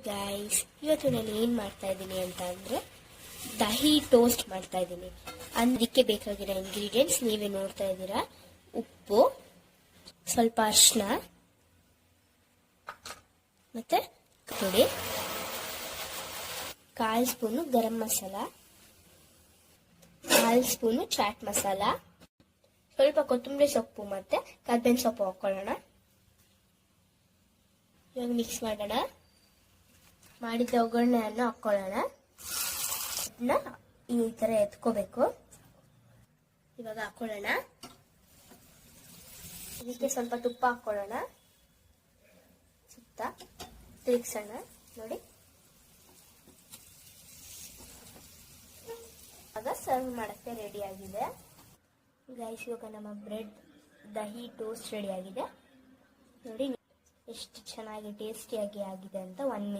Guys, ಇವತ್ತು ನಾನು ಏನು ಮಾಡ್ತಾ ಇದ್ದೀನಿ ಅಂತ ಅಂದರೆ ದಹಿ ಟೋಸ್ಟ್ ಮಾಡ್ತಾ ಇದ್ದೀನಿ. ಅದಕ್ಕೆ ಬೇಕಾಗಿರೋ ಇಂಗ್ರೀಡಿಯೆಂಟ್ಸ್ ನೀವೇ ನೋಡ್ತಾ ಇದ್ದೀರಾ. ಉಪ್ಪು, ಸ್ವಲ್ಪ ಅರಿಶಿನ, ಮತ್ತು ಪುಡಿ, 1/4 spoon garam masala, 1/4 spoon chat masala, ಸ್ವಲ್ಪ ಕೊತ್ತಂಬರಿ ಸೊಪ್ಪು ಮತ್ತು ಕರ್ಬೇವಿನ ಸೊಪ್ಪು ಹಾಕೊಳ್ಳೋಣ. ಇವಾಗ ಮಿಕ್ಸ್ ಮಾಡೋಣ. ಮಾಡಿದ ಒಗ್ಗರಣೆಯನ್ನು ಹಾಕೊಳ್ಳೋಣ. ಈ ಥರ ಎತ್ಕೋಬೇಕು. ಇವಾಗ ಹಾಕೊಳ್ಳೋಣ. ಇದಕ್ಕೆ ಸ್ವಲ್ಪ ತುಪ್ಪ ಹಾಕೊಳ್ಳೋಣ. ಸುತ್ತ ತಿರುಗಿಸೋಣ. ನೋಡಿ, ಇವಾಗ ಸರ್ವ್ ಮಾಡೋಕ್ಕೆ ರೆಡಿ ಆಗಿದೆ. ಗೈಸ್, ಇವಾಗ ನಮ್ಮ ಬ್ರೆಡ್ ದಹಿ ಟೋಸ್ಟ್ ರೆಡಿ ಆಗಿದೆ. ನೋಡಿ ಎಷ್ಟು ಚೆನ್ನಾಗಿ ಟೇಸ್ಟಿಯಾಗಿ ಆಗಿದೆ ಅಂತ. 1 ಮಿನಿಟ್